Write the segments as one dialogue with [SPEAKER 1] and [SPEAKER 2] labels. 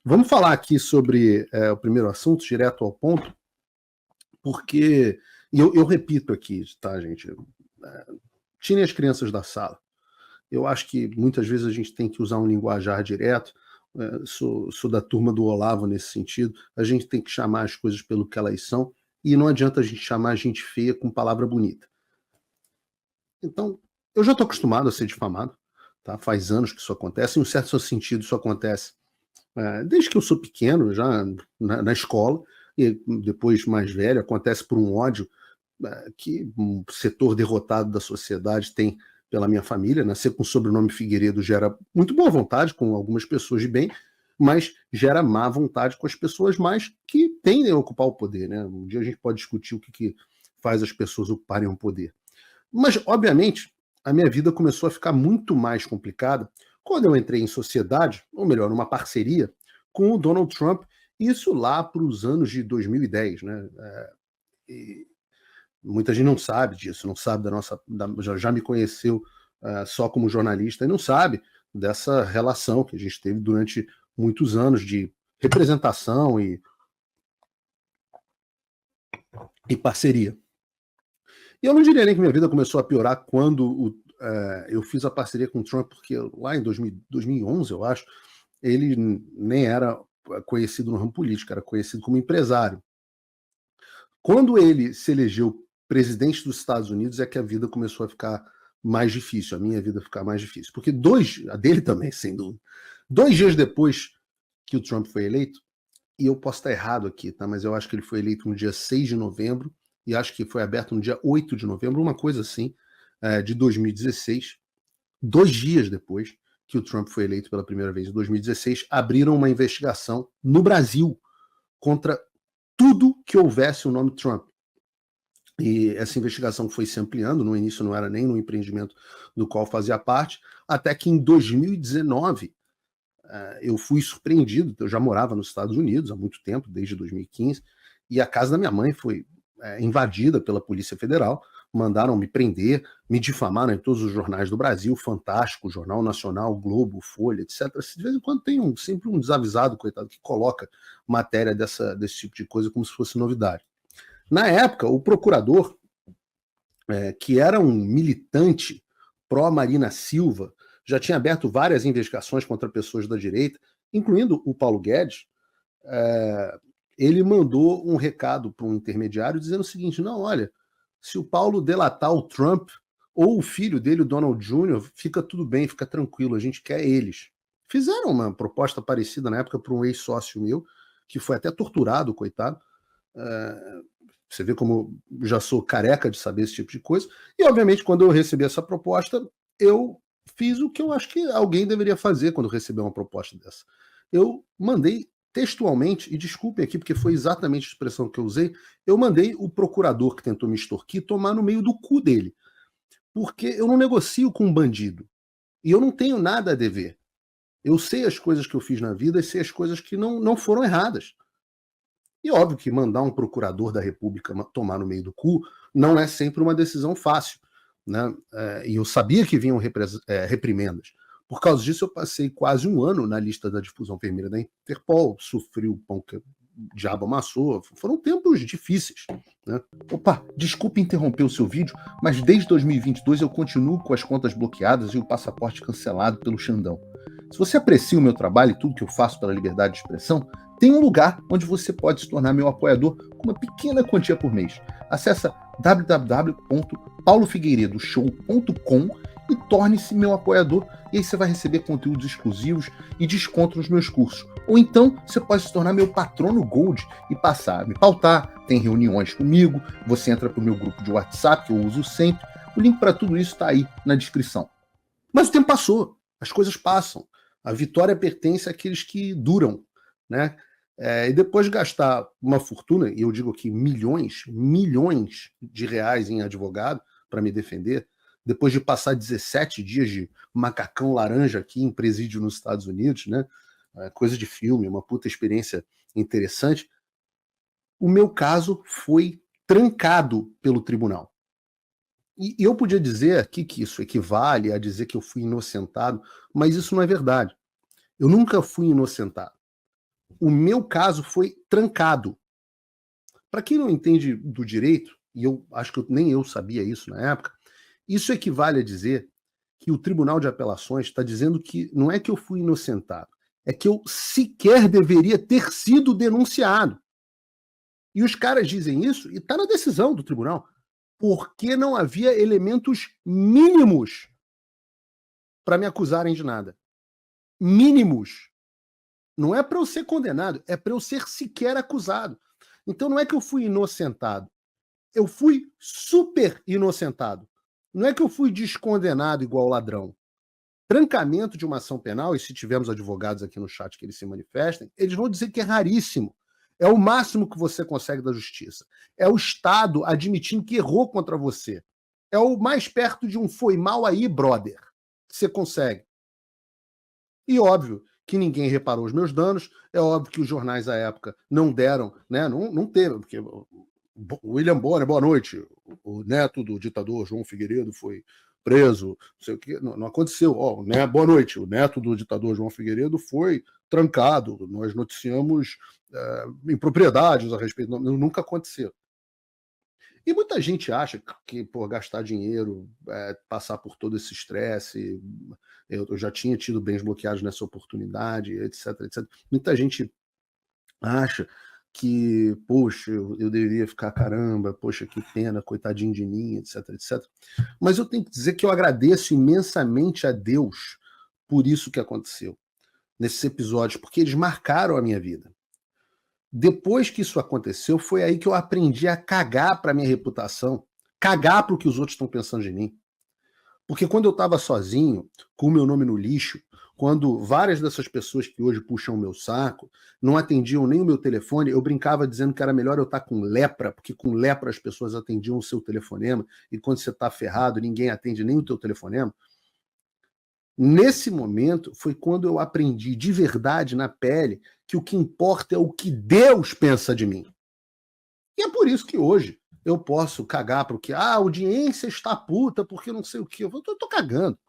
[SPEAKER 1] Vamos falar aqui sobre o primeiro assunto, direto ao ponto, porque, e eu repito aqui, tá, gente? Tirem as crianças da sala. Eu acho que muitas vezes a gente tem que usar um linguajar direto. Sou da turma do Olavo nesse sentido. A gente tem que chamar as coisas pelo que elas são, e não adianta a gente chamar a gente feia com palavra bonita. Então, eu já estou acostumado a ser difamado, tá? Faz anos que isso acontece, em um certo sentido isso acontece desde que eu sou pequeno, já na escola, e depois mais velho, acontece por um ódio que um setor derrotado da sociedade tem pela minha família. Nascer com o sobrenome Figueiredo gera muito boa vontade com algumas pessoas de bem, mas gera má vontade com as pessoas mais que tendem a ocupar o poder, né? Um dia a gente pode discutir o que faz as pessoas ocuparem o poder. Mas, obviamente, a minha vida começou a ficar muito mais complicada quando eu entrei em sociedade, ou melhor, numa parceria, com o Donald Trump, isso lá para os anos de 2010, né? E muita gente não sabe disso, não sabe já me conheceu só como jornalista e não sabe dessa relação que a gente teve durante muitos anos de representação e parceria. E eu não diria nem que minha vida começou a piorar quando eu fiz a parceria com o Trump, porque lá em 2011, eu acho, ele nem era conhecido no ramo político, era conhecido como empresário. Quando ele se elegeu presidente dos Estados Unidos é que a vida começou a ficar mais difícil, a minha vida ficar mais difícil. Porque a dele também, sem dúvida. 2 dias depois que o Trump foi eleito, e eu posso estar errado aqui, tá? Mas eu acho que ele foi eleito no dia 6 de novembro, e acho que foi aberto no dia 8 de novembro, uma coisa assim, de 2016. 2 dias depois que o Trump foi eleito pela primeira vez, em 2016, abriram uma investigação no Brasil contra tudo que houvesse o nome Trump. E essa investigação foi se ampliando, no início não era nem no empreendimento do qual fazia parte, até que em 2019 eu fui surpreendido. Eu já morava nos Estados Unidos há muito tempo, desde 2015, e a casa da minha mãe foi invadida pela Polícia Federal, mandaram me prender, me difamaram em todos os jornais do Brasil, Fantástico, Jornal Nacional, Globo, Folha, etc. De vez em quando tem sempre um desavisado, coitado, que coloca matéria desse tipo de coisa como se fosse novidade. Na época, o procurador, que era um militante pró-Marina Silva, já tinha aberto várias investigações contra pessoas da direita, incluindo o Paulo Guedes. Ele mandou um recado para um intermediário dizendo o seguinte: não, olha, se o Paulo delatar o Trump ou o filho dele, o Donald Jr., fica tudo bem, fica tranquilo, a gente quer eles. Fizeram uma proposta parecida na época para um ex-sócio meu, que foi até torturado, coitado. Você vê como já sou careca de saber esse tipo de coisa. E, obviamente, quando eu recebi essa proposta, eu fiz o que eu acho que alguém deveria fazer quando receber uma proposta dessa. Eu mandei textualmente, e desculpem aqui porque foi exatamente a expressão que eu usei, eu mandei o procurador que tentou me extorquir tomar no meio do cu dele. Porque eu não negocio com um bandido. E eu não tenho nada a dever. Eu sei as coisas que eu fiz na vida e sei as coisas que não foram erradas. E óbvio que mandar um procurador da República tomar no meio do cu não é sempre uma decisão fácil, né? E eu sabia que vinham reprimendas. Por causa disso, eu passei quase um ano na lista da difusão vermelha da Interpol, sofri o pão que o diabo amassou. Foram tempos difíceis, né? Opa, desculpe interromper o seu vídeo, mas desde 2022 eu continuo com as contas bloqueadas e o passaporte cancelado pelo Xandão. Se você aprecia o meu trabalho e tudo que eu faço pela liberdade de expressão, tem um lugar onde você pode se tornar meu apoiador com uma pequena quantia por mês. Acesse www.paulofigueiredoshow.com e torne-se meu apoiador, e aí você vai receber conteúdos exclusivos e desconto nos meus cursos. Ou então você pode se tornar meu patrono Gold e passar a me pautar, tem reuniões comigo, você entra para o meu grupo de WhatsApp, que eu uso sempre. O link para tudo isso está aí na descrição. Mas o tempo passou, as coisas passam. A vitória pertence àqueles que duram, né? E depois de gastar uma fortuna, e eu digo aqui milhões de reais em advogado para me defender, depois de passar 17 dias de macacão laranja aqui em presídio nos Estados Unidos, né? Coisa de filme, uma puta experiência interessante, o meu caso foi trancado pelo tribunal. E eu podia dizer aqui que isso equivale a dizer que eu fui inocentado, mas isso não é verdade. Eu nunca fui inocentado. O meu caso foi trancado. Para quem não entende do direito, e eu acho que nem eu sabia isso na época, isso equivale a dizer que o Tribunal de Apelações está dizendo que não é que eu fui inocentado, é que eu sequer deveria ter sido denunciado. E os caras dizem isso, e está na decisão do tribunal, porque não havia elementos mínimos para me acusarem de nada. Mínimos. Não é para eu ser condenado, é para eu ser sequer acusado. Então não é que eu fui inocentado, eu fui super inocentado. Não é que eu fui descondenado igual ladrão. Trancamento de uma ação penal, e se tivermos advogados aqui no chat que eles se manifestem, eles vão dizer que é raríssimo. É o máximo que você consegue da justiça. É o Estado admitindo que errou contra você. É o mais perto de um foi mal aí, brother, que você consegue. E óbvio que ninguém reparou os meus danos, é óbvio que os jornais à época não deram, né? Não teve, porque William Bonner, boa noite, o neto do ditador João Figueiredo foi preso, não sei o que, não aconteceu. Né, boa noite, o neto do ditador João Figueiredo foi trancado, nós noticiamos impropriedades a respeito, nunca aconteceu. E muita gente acha que por gastar dinheiro, passar por todo esse estresse, eu já tinha tido bens bloqueados nessa oportunidade, etc, etc. Muita gente acha que, poxa, eu deveria ficar, caramba, poxa, que pena, coitadinho de mim, etc, etc. Mas eu tenho que dizer que eu agradeço imensamente a Deus por isso que aconteceu nesses episódios, porque eles marcaram a minha vida. Depois que isso aconteceu, foi aí que eu aprendi a cagar para minha reputação, cagar para o que os outros estão pensando de mim. Porque quando eu estava sozinho, com o meu nome no lixo, quando várias dessas pessoas que hoje puxam o meu saco não atendiam nem o meu telefone, eu brincava dizendo que era melhor eu estar com lepra, porque com lepra as pessoas atendiam o seu telefonema, e quando você está ferrado, ninguém atende nem o teu telefonema. Nesse momento foi quando eu aprendi de verdade na pele que o que importa é o que Deus pensa de mim. E é por isso que hoje eu posso cagar para o que a audiência está puta porque não sei o que. Eu tô cagando.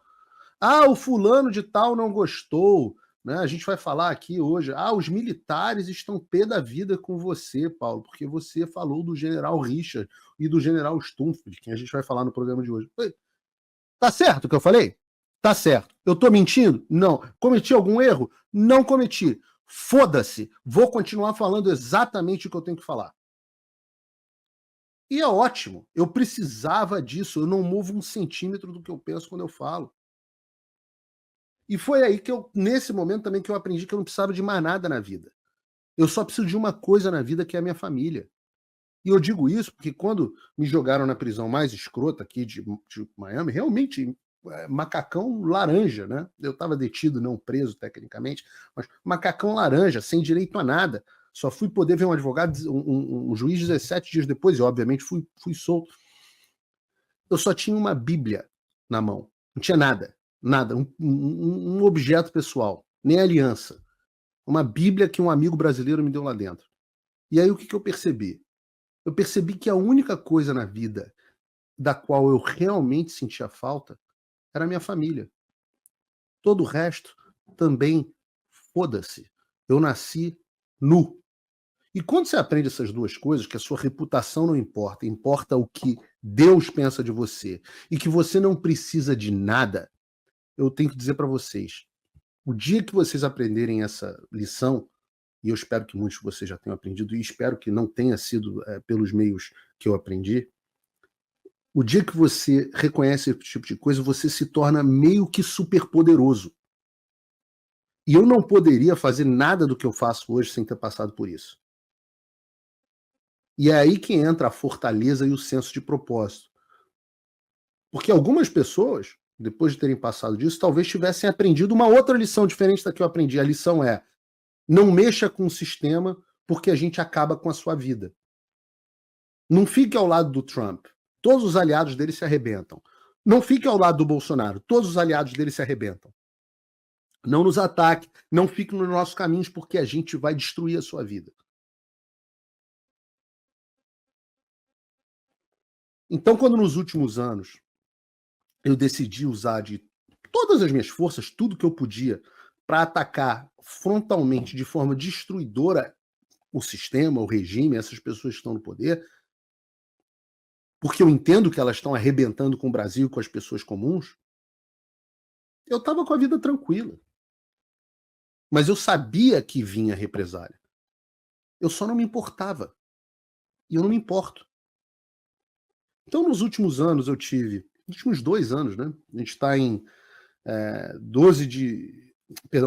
[SPEAKER 1] O fulano de tal não gostou. Né? A gente vai falar aqui hoje. Os militares estão pé da vida com você, Paulo, porque você falou do general Richard e do general Stumpf, de quem a gente vai falar no programa de hoje. Tá certo o que eu falei? Tá certo. Eu tô mentindo? Não. Cometi algum erro? Não cometi. Foda-se. Vou continuar falando exatamente o que eu tenho que falar. E é ótimo. Eu precisava disso. Eu não movo um centímetro do que eu penso quando eu falo. E foi aí que nesse momento também, que eu aprendi que eu não precisava de mais nada na vida. Eu só preciso de uma coisa na vida, que é a minha família. E eu digo isso porque quando me jogaram na prisão mais escrota aqui de Miami, realmente macacão laranja, né? Eu estava detido, não preso tecnicamente, mas macacão laranja, sem direito a nada. Só fui poder ver um advogado, um juiz 17 dias depois, e obviamente fui solto. Eu só tinha uma Bíblia na mão. Não tinha nada. Nada. Um objeto pessoal. Nem aliança. Uma Bíblia que um amigo brasileiro me deu lá dentro. E aí o que eu percebi? Eu percebi que a única coisa na vida da qual eu realmente sentia falta era a minha família. Todo o resto também, foda-se. Eu nasci nu. E quando você aprende essas duas coisas, que a sua reputação não importa, importa o que Deus pensa de você, e que você não precisa de nada, eu tenho que dizer para vocês, o dia que vocês aprenderem essa lição, e eu espero que muitos de vocês já tenham aprendido, e espero que não tenha sido pelos meios que eu aprendi, o dia que você reconhece esse tipo de coisa, você se torna meio que superpoderoso. E eu não poderia fazer nada do que eu faço hoje sem ter passado por isso. E é aí que entra a fortaleza e o senso de propósito. Porque algumas pessoas, depois de terem passado disso, talvez tivessem aprendido uma outra lição diferente da que eu aprendi. A lição é: não mexa com o sistema, porque a gente acaba com a sua vida. Não fique ao lado do Trump. Todos os aliados dele se arrebentam. Não fique ao lado do Bolsonaro. Todos os aliados dele se arrebentam. Não nos ataque. Não fique nos nossos caminhos, porque a gente vai destruir a sua vida. Então, quando nos últimos anos eu decidi usar de todas as minhas forças, tudo que eu podia, para atacar frontalmente, de forma destruidora, o sistema, o regime, essas pessoas que estão no poder, porque eu entendo que elas estão arrebentando com o Brasil e com as pessoas comuns, eu estava com a vida tranquila. Mas eu sabia que vinha represália. Eu só não me importava. E eu não me importo. Então, nos últimos anos, nos últimos 2 anos, né? A gente está em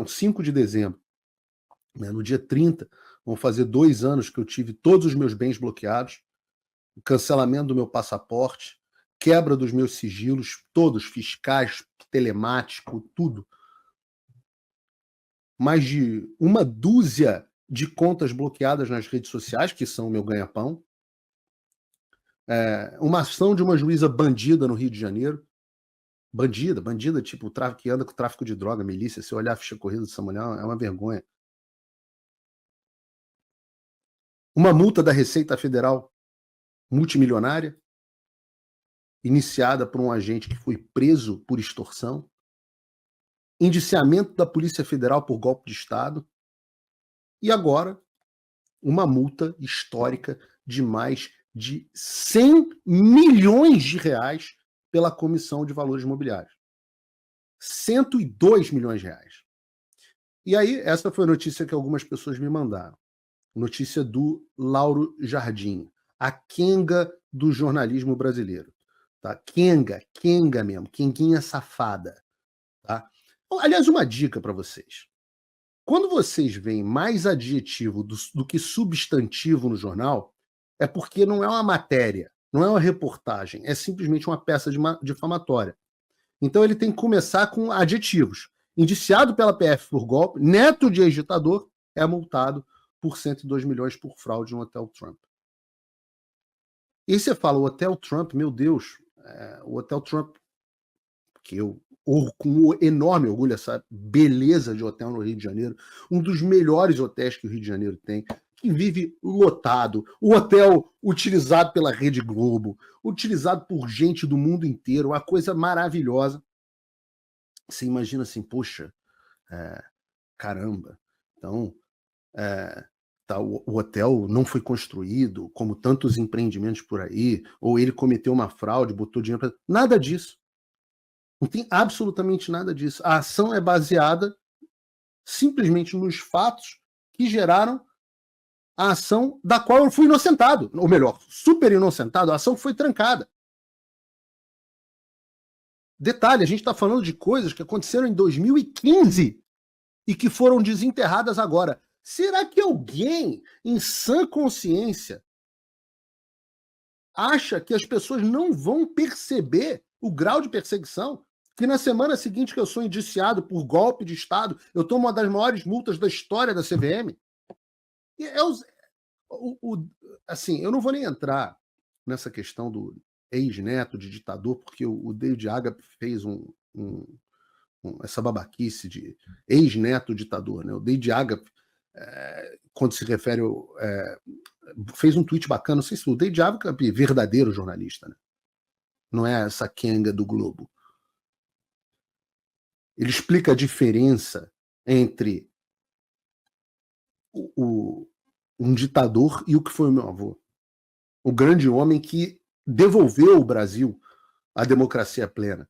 [SPEAKER 1] 5 de dezembro. Né, no dia 30, vão fazer 2 anos que eu tive todos os meus bens bloqueados, o cancelamento do meu passaporte, quebra dos meus sigilos, todos, fiscais, telemático, tudo. Mais de 1 dúzia de contas bloqueadas nas redes sociais, que são o meu ganha-pão. Uma ação de uma juíza bandida no Rio de Janeiro. Bandida, tipo, que anda com tráfico de droga, milícia. Se olhar a ficha corrida dessa mulher, é uma vergonha. Uma multa da Receita Federal multimilionária, iniciada por um agente que foi preso por extorsão. Indiciamento da Polícia Federal por golpe de Estado. E agora, uma multa histórica de mais de 100 milhões de reais pela Comissão de Valores Imobiliários. 102 milhões de reais. E aí, essa foi a notícia que algumas pessoas me mandaram. Notícia do Lauro Jardim, a Kenga do jornalismo brasileiro. Tá? Kenga mesmo, Kenguinha safada. Tá? Aliás, uma dica para vocês. Quando vocês veem mais adjetivo do que substantivo no jornal, é porque não é uma matéria, não é uma reportagem, é simplesmente uma peça difamatória. Então ele tem que começar com adjetivos. Indiciado pela PF por golpe, neto de ex-ditador, é multado por 102 milhões por fraude no Hotel Trump. E você fala, o Hotel Trump, meu Deus, o Hotel Trump, que eu com enorme orgulho, essa beleza de hotel no Rio de Janeiro, um dos melhores hotéis que o Rio de Janeiro tem, que vive lotado, o hotel utilizado pela Rede Globo, utilizado por gente do mundo inteiro, uma coisa maravilhosa. Você imagina assim, poxa, caramba, então o hotel não foi construído como tantos empreendimentos por aí, ou ele cometeu uma fraude, botou dinheiro para... Nada disso. Não tem absolutamente nada disso. A ação é baseada simplesmente nos fatos que geraram a ação da qual eu fui inocentado. Ou melhor, super inocentado, a ação foi trancada. Detalhe, a gente está falando de coisas que aconteceram em 2015 e que foram desenterradas agora. Será que alguém, em sã consciência, acha que as pessoas não vão perceber o grau de perseguição? Que na semana seguinte que eu sou indiciado por golpe de Estado, eu tomo uma das maiores multas da história da CVM. E assim, eu não vou nem entrar nessa questão do ex-neto de ditador, porque o David Agap fez essa babaquice de ex-neto ditador. Né? O David Agap, quando se refere... fez um tweet bacana, não sei se o David Agap é verdadeiro jornalista, né? Não é essa Kenga do Globo. Ele explica a diferença entre um ditador e o que foi o meu avô. O grande homem que devolveu ao Brasil a democracia plena.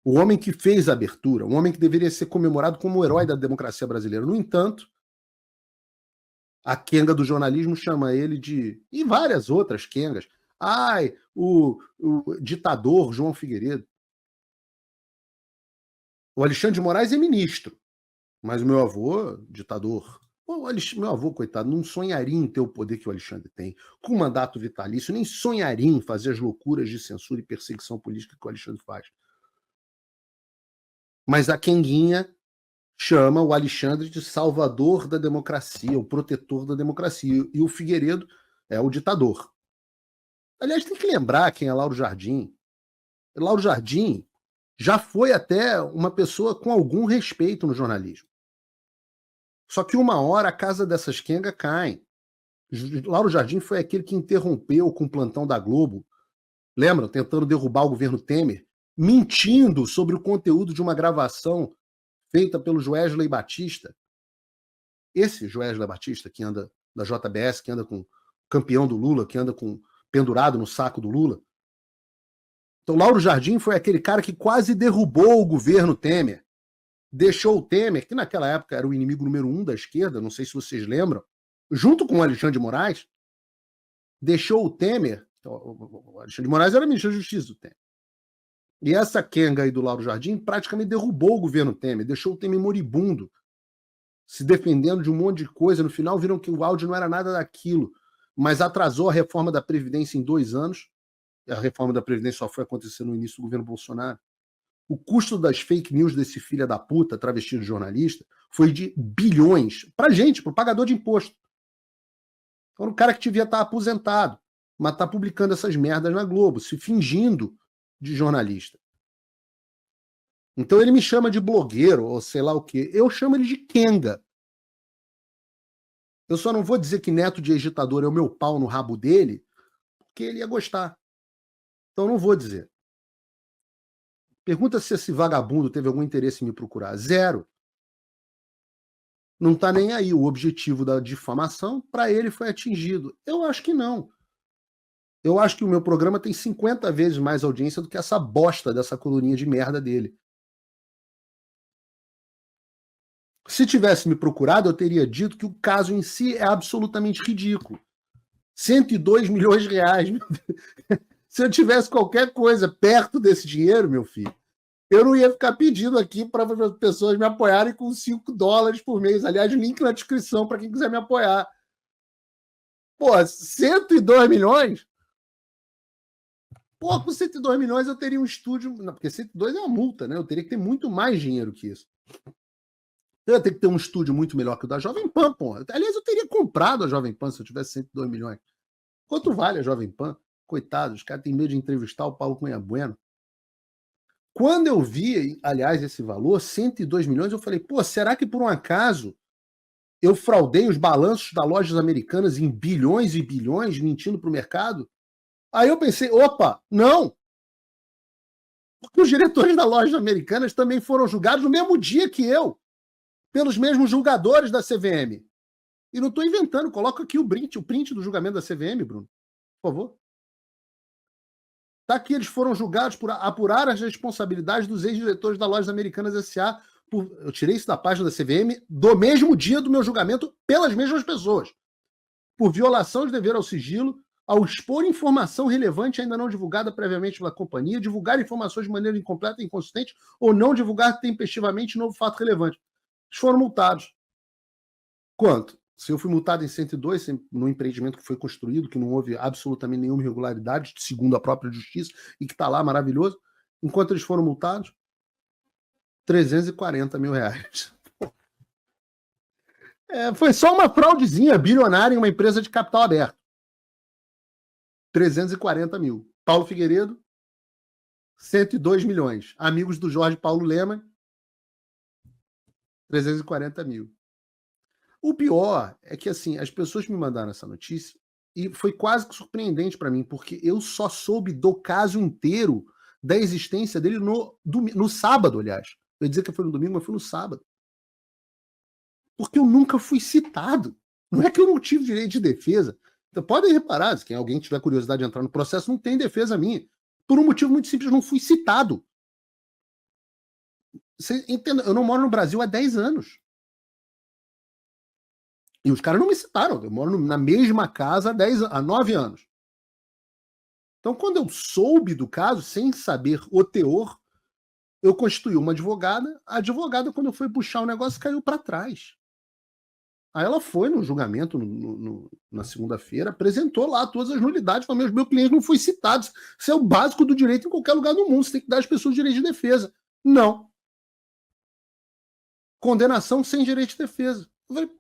[SPEAKER 1] O homem que fez a abertura. Um homem que deveria ser comemorado como o herói da democracia brasileira. No entanto, a Kenga do jornalismo chama ele de... E várias outras Kengas. Ai, o ditador João Figueiredo. O Alexandre de Moraes é ministro, mas o meu avô, ditador, meu avô, coitado, não sonharia em ter o poder que o Alexandre tem, com mandato vitalício, nem sonharia em fazer as loucuras de censura e perseguição política que o Alexandre faz. Mas a Kenguinha chama o Alexandre de salvador da democracia, o protetor da democracia, e o Figueiredo é o ditador. Aliás, tem que lembrar quem é Lauro Jardim. Lauro Jardim já foi até uma pessoa com algum respeito no jornalismo. Só que uma hora a casa dessas Kenga cai. Lauro Jardim foi aquele que interrompeu com o plantão da Globo, lembram? Tentando derrubar o governo Temer, mentindo sobre o conteúdo de uma gravação feita pelo Joesley Batista. Esse Joesley Batista, que anda da JBS, que anda com o campeão do Lula, que anda com pendurado no saco do Lula. Então, Lauro Jardim foi aquele cara que quase derrubou o governo Temer. Deixou o Temer, que naquela época era o inimigo número 1 da esquerda, não sei se vocês lembram, junto com o Alexandre de Moraes, deixou o Temer. O Alexandre de Moraes era ministro da Justiça do Temer. E essa quenga aí do Lauro Jardim praticamente derrubou o governo Temer, deixou o Temer moribundo, se defendendo de um monte de coisa. No final viram que o áudio não era nada daquilo, mas atrasou a reforma da Previdência em 2 anos. A reforma da Previdência só foi acontecer no início do governo Bolsonaro. O custo das fake news desse filho da puta, travestido de jornalista, foi de bilhões. Pra gente, pro pagador de imposto. Então, o cara que devia estar aposentado, mas tá publicando essas merdas na Globo, se fingindo de jornalista. Então ele me chama de blogueiro, ou sei lá o quê. Eu chamo ele de Kenga. Eu só não vou dizer que neto de agitador é o meu pau no rabo dele, porque ele ia gostar. Então não vou dizer. Pergunta se esse vagabundo teve algum interesse em me procurar. Zero. Não tá nem aí. O objetivo da difamação, para ele, foi atingido. Eu acho que não. Eu acho que o meu programa tem 50 vezes mais audiência do que essa bosta dessa coluninha de merda dele. Se tivesse me procurado, eu teria dito que o caso em si é absolutamente ridículo. 102 milhões de reais. Se eu tivesse qualquer coisa perto desse dinheiro, meu filho, eu não ia ficar pedindo aqui para as pessoas me apoiarem com $5 por mês. Aliás, link na descrição para quem quiser me apoiar. Pô, 102 milhões? Pô, com 102 milhões eu teria um estúdio... Não, porque 102 é uma multa, né? Eu teria que ter muito mais dinheiro que isso. Eu ia ter que ter um estúdio muito melhor que o da Jovem Pan, pô. Aliás, eu teria comprado a Jovem Pan se eu tivesse 102 milhões. Quanto vale a Jovem Pan? Coitado, os caras têm medo de entrevistar o Paulo Cunha Bueno. Quando eu vi, aliás, esse valor, 102 milhões, eu falei, pô, será que por um acaso eu fraudei os balanços das lojas americanas em bilhões e bilhões, mentindo para o mercado? Aí eu pensei, opa, não! Porque os diretores das lojas americanas também foram julgados no mesmo dia que eu, pelos mesmos julgadores da CVM. E não estou inventando, coloca aqui o print do julgamento da CVM, Bruno, por favor. Está aqui, eles foram julgados por apurar as responsabilidades dos ex-diretores da Lojas Americanas S.A. Eu tirei isso da página da CVM do mesmo dia do meu julgamento pelas mesmas pessoas. Por violação de dever ao sigilo, ao expor informação relevante ainda não divulgada previamente pela companhia, divulgar informações de maneira incompleta e inconsistente ou não divulgar tempestivamente novo fato relevante. Eles foram multados. Quanto? Se eu fui multado em 102, no empreendimento que foi construído, que não houve absolutamente nenhuma irregularidade, segundo a própria justiça, e que está lá maravilhoso, enquanto eles foram multados, 340 mil reais. Foi só uma fraudezinha bilionária em uma empresa de capital aberto. 340 mil. Paulo Figueiredo, 102 milhões. Amigos do Jorge Paulo Lemann, 340 mil. O pior é que, assim, as pessoas me mandaram essa notícia e foi quase que surpreendente para mim, porque eu só soube do caso inteiro da existência dele no sábado, aliás. Eu ia dizer que foi no domingo, mas foi no sábado. Porque eu nunca fui citado. Não é que eu não tive direito de defesa. Então, podem reparar, se alguém tiver curiosidade de entrar no processo, não tem defesa minha. Por um motivo muito simples, eu não fui citado. Você entende? Eu não moro no Brasil há 10 anos. E os caras não me citaram. Eu moro na mesma casa há 9 anos. Então, quando eu soube do caso, sem saber o teor, eu constituí uma advogada. A advogada, quando eu fui puxar o negócio, caiu para trás. Aí ela foi no julgamento na segunda-feira, apresentou lá todas as nulidades, falou, meu cliente não foi citado. Isso é o básico do direito em qualquer lugar do mundo. Você tem que dar às pessoas direito de defesa. Não. Condenação sem direito de defesa. Eu falei,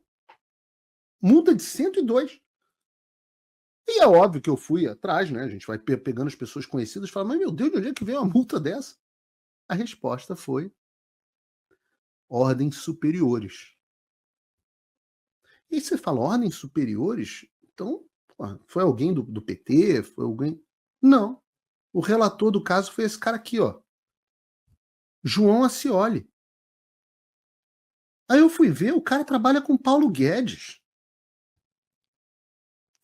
[SPEAKER 1] multa de 102. E é óbvio que eu fui atrás, né? A gente vai pegando as pessoas conhecidas e fala, mas meu Deus, de onde é que veio uma multa dessa? A resposta foi ordens superiores. E aí você fala, ordens superiores? Então, foi alguém do PT? Foi alguém... Não. O relator do caso foi esse cara aqui, ó. João Ascioli. Aí eu fui ver, o cara trabalha com Paulo Guedes.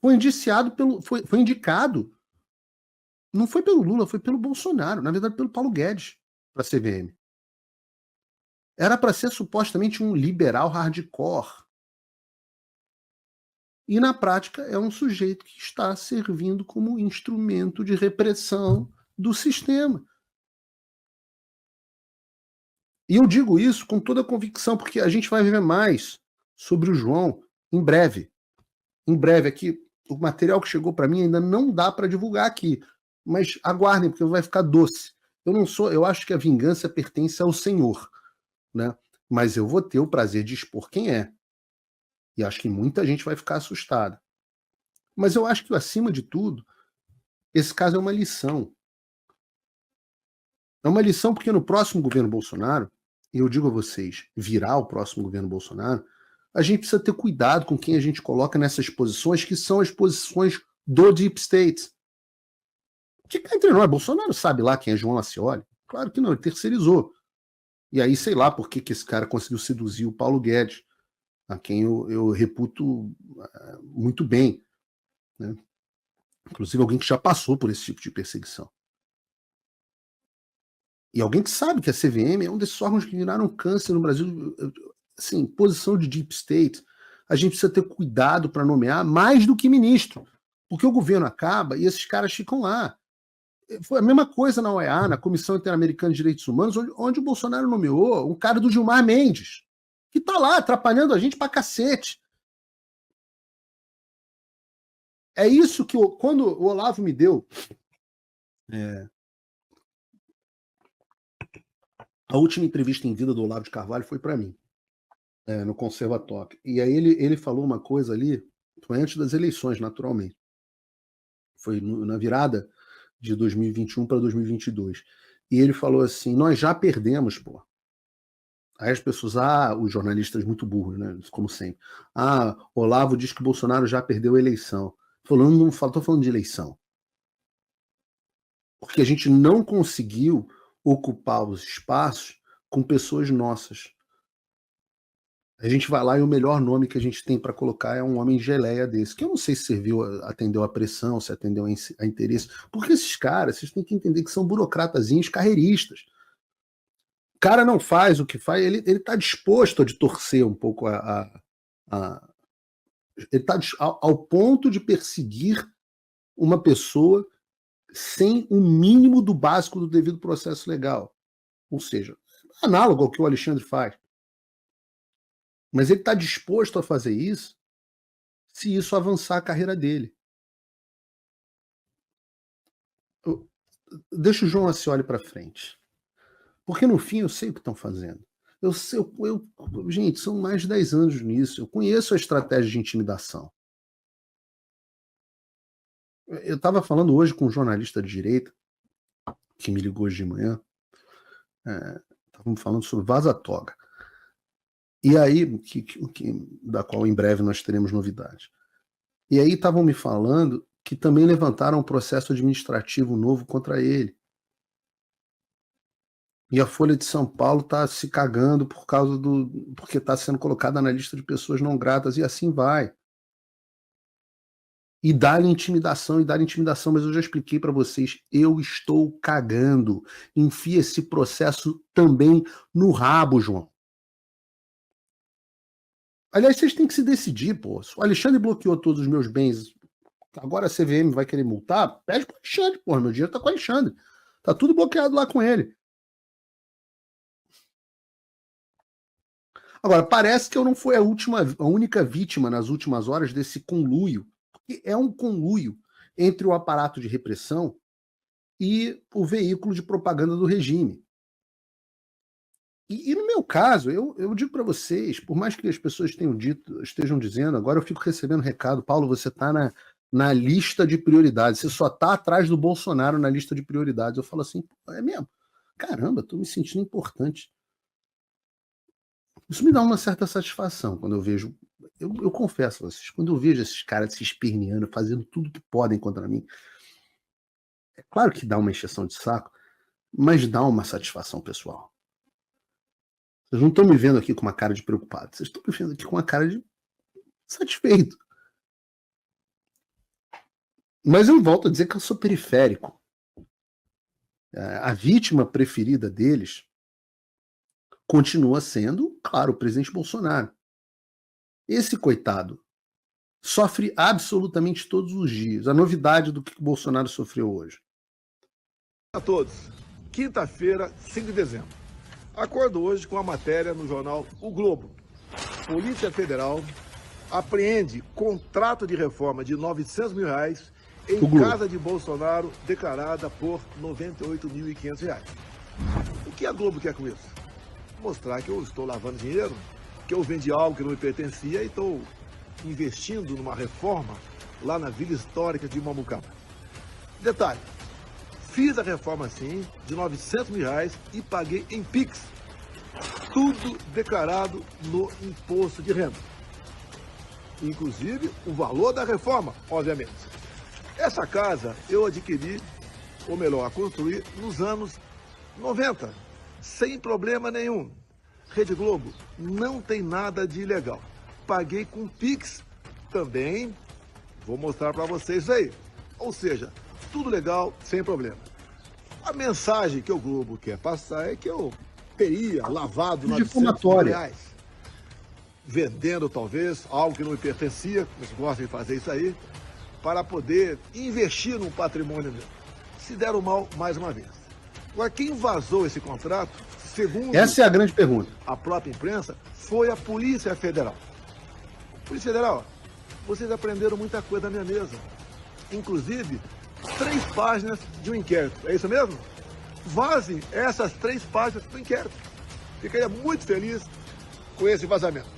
[SPEAKER 1] Foi indiciado foi indicado. Não foi pelo Lula, foi pelo Bolsonaro, na verdade pelo Paulo Guedes, para a CVM. Era para ser supostamente um liberal hardcore. E na prática é um sujeito que está servindo como instrumento de repressão do sistema. E eu digo isso com toda a convicção, porque a gente vai ver mais sobre o João em breve. Em breve aqui, o material que chegou para mim ainda não dá para divulgar aqui, mas aguardem, porque vai ficar doce. Eu acho que a vingança pertence ao Senhor, né? Mas eu vou ter o prazer de expor quem é. E acho que muita gente vai ficar assustada. Mas eu acho que, acima de tudo, esse caso é uma lição. É uma lição porque no próximo governo Bolsonaro, e eu digo a vocês, virá o próximo governo Bolsonaro, a gente precisa ter cuidado com quem a gente coloca nessas posições, que são as posições do Deep State. Que cá entre nós, Bolsonaro sabe lá quem é João Lacioli? Claro que não, ele terceirizou. E aí, sei lá por que esse cara conseguiu seduzir o Paulo Guedes, a quem eu reputo muito bem, né? Inclusive alguém que já passou por esse tipo de perseguição. E alguém que sabe que a CVM é um desses órgãos que viraram câncer no Brasil. Assim, posição de deep state, a gente precisa ter cuidado para nomear mais do que ministro, porque o governo acaba e esses caras ficam lá. Foi a mesma coisa na OEA, na Comissão Interamericana de Direitos Humanos, onde o Bolsonaro nomeou um cara do Gilmar Mendes, que está lá atrapalhando a gente pra cacete. É isso que, quando o Olavo me deu a última entrevista em vida do Olavo de Carvalho foi para mim, no Conservatório. E aí ele falou uma coisa ali, foi antes das eleições, naturalmente. Foi na virada de 2021 para 2022. E ele falou assim: nós já perdemos, pô. Aí as pessoas, os jornalistas muito burros, né? Como sempre. Olavo diz que o Bolsonaro já perdeu a eleição. Não estou falando de eleição. Porque a gente não conseguiu ocupar os espaços com pessoas nossas. A gente vai lá e o melhor nome que a gente tem para colocar é um homem geleia desse, que eu não sei se atendeu a pressão, se atendeu a interesse, porque esses caras, vocês têm que entender que são burocratazinhos carreiristas. O cara não faz o que faz, ele está disposto a de torcer um pouco ele está ao ponto de perseguir uma pessoa sem o mínimo do básico do devido processo legal. Ou seja, análogo ao que o Alexandre faz. Mas ele está disposto a fazer isso se isso avançar a carreira dele. Deixa o João Lacioli para frente. Porque no fim eu sei o que estão fazendo. Gente, são mais de 10 anos nisso. Eu conheço a estratégia de intimidação. Eu estava falando hoje com um jornalista de direita, que me ligou hoje de manhã. Estávamos falando sobre vaza-toga. E aí, da qual em breve nós teremos novidades. E aí estavam me falando que também levantaram um processo administrativo novo contra ele. E a Folha de São Paulo está se cagando porque está sendo colocada na lista de pessoas não gratas, e assim vai. E dá-lhe intimidação, mas eu já expliquei para vocês, eu estou cagando. Enfia esse processo também no rabo, João. Aliás, vocês têm que se decidir, pô. Se o Alexandre bloqueou todos os meus bens, agora a CVM vai querer multar? Pede pro Alexandre, pô. Meu dinheiro tá com o Alexandre. Tá tudo bloqueado lá com ele. Agora, parece que eu não fui a única vítima nas últimas horas desse conluio. Porque é um conluio entre o aparato de repressão e o veículo de propaganda do regime. E no meu caso, eu digo para vocês, por mais que as pessoas estejam dizendo, agora eu fico recebendo recado, Paulo, você está na lista de prioridades, você só está atrás do Bolsonaro na lista de prioridades. Eu falo assim, é mesmo? Caramba, estou me sentindo importante. Isso me dá uma certa satisfação quando eu vejo, eu confesso a vocês, quando eu vejo esses caras se esperneando, fazendo tudo que podem contra mim, é claro que dá uma encheção de saco, mas dá uma satisfação pessoal. Vocês não estão me vendo aqui com uma cara de preocupado, vocês estão me vendo aqui com uma cara de satisfeito. Mas eu volto a dizer que eu sou periférico. A vítima preferida deles continua sendo, claro, o presidente Bolsonaro. Esse coitado sofre absolutamente todos os dias. A novidade do que o Bolsonaro sofreu hoje.
[SPEAKER 2] A todos. Quinta-feira, 5 de dezembro. Acordo hoje com a matéria no jornal O Globo. Polícia Federal apreende contrato de reforma de R$900 mil em casa de Bolsonaro declarada por R$98.500. O que a Globo quer com isso? Mostrar que eu estou lavando dinheiro, que eu vendi algo que não me pertencia e estou investindo numa reforma lá na Vila Histórica de Mamucaba. Detalhe, fiz a reforma sim, de R$900 mil e paguei em Pix. Tudo declarado no imposto de renda. Inclusive o valor da reforma, obviamente. Essa casa eu adquiri, ou melhor, a construí nos anos 90, sem problema nenhum. Rede Globo não tem nada de ilegal. Paguei com Pix também, vou mostrar para vocês aí. Ou seja, tudo legal, sem problema. A mensagem que o Globo quer passar é que eu teria lavado R$900 mil, vendendo talvez algo que não me pertencia, eles gostam de fazer isso aí, para poder investir num patrimônio meu. Se deram mal mais uma vez. Agora, quem vazou esse contrato, segundo
[SPEAKER 1] essa é a grande pergunta,
[SPEAKER 2] a própria imprensa, foi a Polícia Federal. Polícia Federal, vocês aprenderam muita coisa da minha mesa. Inclusive, 3 páginas de um inquérito. É isso mesmo? Vazem essas 3 páginas do inquérito. Ficaria muito feliz com esse vazamento.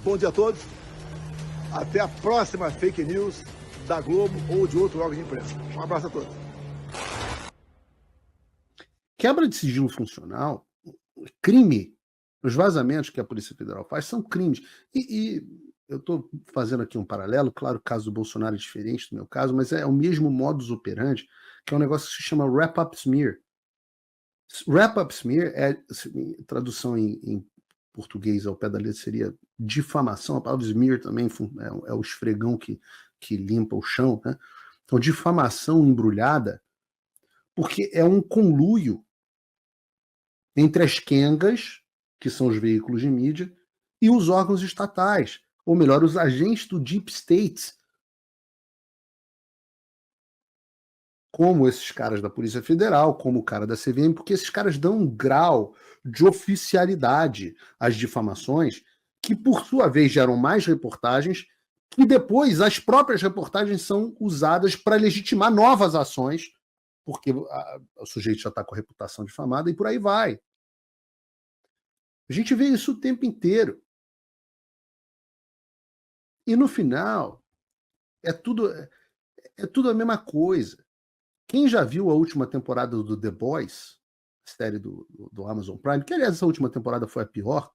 [SPEAKER 2] Bom dia a todos. Até a próxima fake news da Globo ou de outro órgão de imprensa. Um abraço a todos.
[SPEAKER 1] Quebra de sigilo funcional, crime, os vazamentos que a Polícia Federal faz são crimes. E eu estou fazendo aqui um paralelo, claro, o caso do Bolsonaro é diferente do meu caso, mas é o mesmo modus operandi, que é um negócio que se chama wrap-up smear. Wrap-up smear é, tradução em português ao pé da letra seria difamação, a palavra smear também é o esfregão que limpa o chão, né? Então, difamação embrulhada, porque é um conluio entre as quengas, que são os veículos de mídia, e os órgãos estatais, ou melhor, os agentes do Deep State, como esses caras da Polícia Federal, como o cara da CVM, porque esses caras dão um grau de oficialidade às difamações, que por sua vez geram mais reportagens, que depois as próprias reportagens são usadas para legitimar novas ações, porque o sujeito já está com a reputação difamada e por aí vai. A gente vê isso o tempo inteiro. E no final, é tudo a mesma coisa. Quem já viu a última temporada do The Boys, série do Amazon Prime, que aliás essa última temporada foi a pior,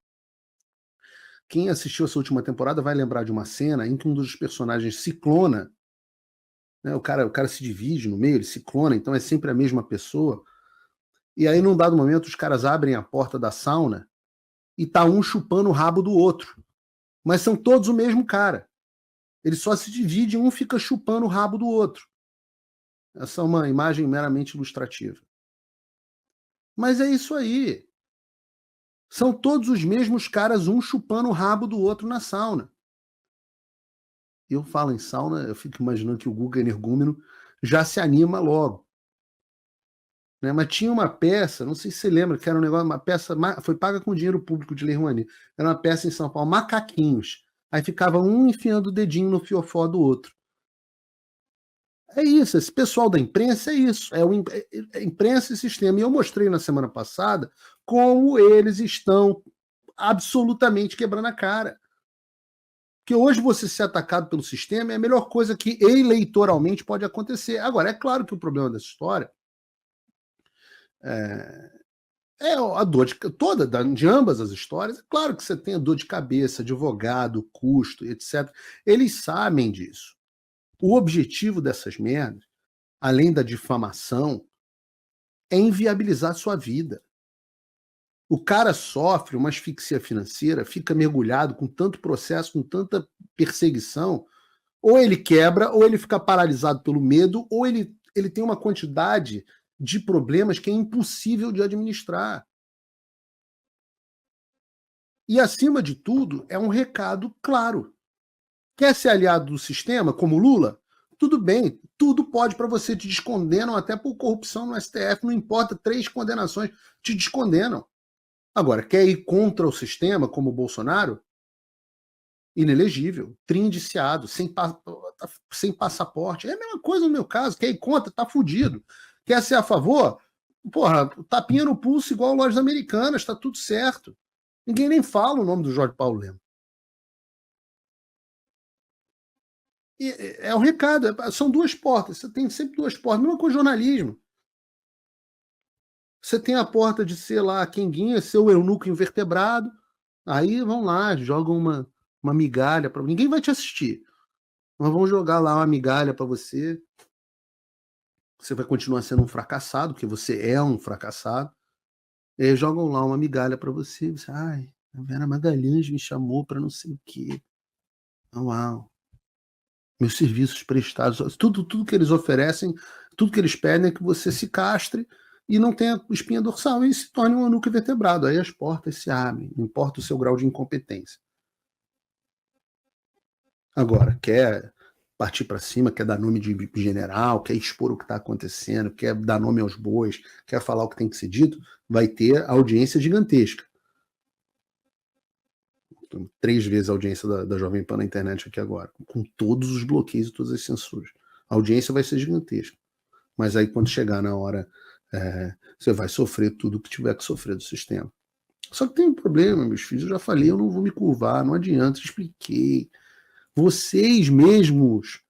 [SPEAKER 1] quem assistiu essa última temporada vai lembrar de uma cena em que um dos personagens se clona, né? O cara se divide no meio, ele se clona, então é sempre a mesma pessoa. E aí, num dado momento, os caras abrem a porta da sauna e tá um chupando o rabo do outro. Mas são todos o mesmo cara. Ele só se divide e um fica chupando o rabo do outro. Essa é uma imagem meramente ilustrativa. Mas é isso aí. São todos os mesmos caras, um chupando o rabo do outro na sauna. Eu falo em sauna, eu fico imaginando que o Guga Energúmeno já se anima logo. Né? Mas tinha uma peça, não sei se você lembra, que era um negócio, uma peça, foi paga com dinheiro público de Lei Rouanet. Era uma peça em São Paulo, Macaquinhos. Aí ficava um enfiando o dedinho no fiofó do outro. É isso, esse pessoal da imprensa é isso, é imprensa e sistema. E eu mostrei na semana passada como eles estão absolutamente quebrando a cara. Porque hoje você ser atacado pelo sistema é a melhor coisa que eleitoralmente pode acontecer. Agora, é claro que o problema dessa história é a dor de ambas as histórias. É claro que você tem a dor de cabeça, advogado, custo, etc. Eles sabem disso. O objetivo dessas merdas, além da difamação, é inviabilizar a sua vida. O cara sofre uma asfixia financeira, fica mergulhado com tanto processo, com tanta perseguição, ou ele quebra, ou ele fica paralisado pelo medo, ou ele tem uma quantidade de problemas que é impossível de administrar. E, acima de tudo, é um recado claro. Quer ser aliado do sistema, como Lula? Tudo bem, tudo pode para você, te descondenam até por corrupção no STF, não importa, 3 condenações te descondenam. Agora, quer ir contra o sistema, como o Bolsonaro? Inelegível, triindiciado, sem passaporte. É a mesma coisa no meu caso, quer ir contra, tá fudido. Quer ser a favor? Porra, tapinha no pulso igual lojas americanas, tá tudo certo. Ninguém nem fala o nome do Jorge Paulo Lema. E é o recado, são 2 portas, você tem sempre 2 portas, mesma coisa jornalismo. Você tem a porta de ser lá Quenguinha, ser o eunuco invertebrado, aí vão lá, jogam uma migalha para ninguém vai te assistir, mas vão jogar lá uma migalha para você. Você vai continuar sendo um fracassado, porque você é um fracassado. E aí jogam lá uma migalha para você, você, ai, a Vera Magalhães me chamou para não sei o quê. Uau. Meus serviços prestados, tudo que eles oferecem, tudo que eles pedem é que você se castre e não tenha espinha dorsal e se torne um eunuco invertebrado. Aí as portas se abrem, não importa o seu grau de incompetência. Agora, quer partir para cima, quer dar nome de general, quer expor o que está acontecendo, quer dar nome aos bois, quer falar o que tem que ser dito, vai ter audiência gigantesca. 3 vezes a audiência da Jovem Pan na internet aqui agora, com todos os bloqueios e todas as censuras. A audiência vai ser gigantesca. Mas aí, quando chegar na hora, você vai sofrer tudo que tiver que sofrer do sistema. Só que tem um problema, meus filhos, eu já falei, eu não vou me curvar, não adianta, expliquei. Vocês mesmos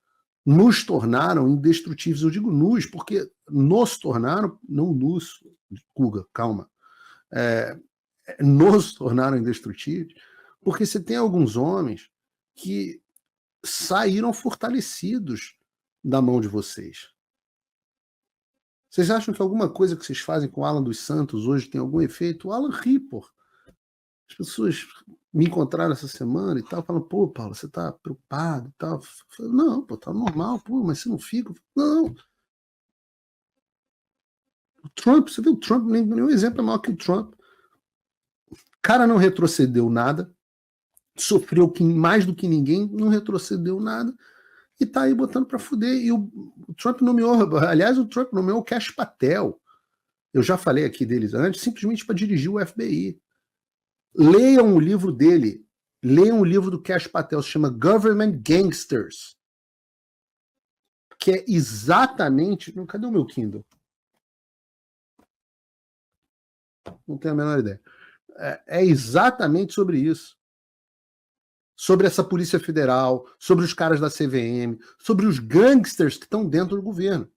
[SPEAKER 1] nos tornaram indestrutíveis. Eu digo nus, porque nos tornaram, não nus, Guga, calma, nos tornaram indestrutíveis, porque você tem alguns homens que saíram fortalecidos da mão de vocês. Vocês acham que alguma coisa que vocês fazem com o Alan dos Santos hoje tem algum efeito? O Alan ri, pô. As pessoas me encontraram essa semana e tal, falam, pô, Paulo, você tá preocupado e tal. Eu falei, não, pô, tá normal, pô, mas você não fica? Não. O Trump, você viu o Trump, nenhum exemplo é maior que o Trump. O cara não retrocedeu nada, sofreu mais do que ninguém, não retrocedeu nada, e tá aí botando para fuder. E o Trump nomeou, aliás, o Trump nomeou o Kash Patel. Eu já falei aqui deles antes, simplesmente para dirigir o FBI. Leiam o livro dele, leiam o livro do Kash Patel, se chama Government Gangsters, que é exatamente... Cadê o meu Kindle? Não tenho a menor ideia. É exatamente sobre isso. Sobre essa Polícia Federal, sobre os caras da CVM, sobre os gangsters que estão dentro do governo.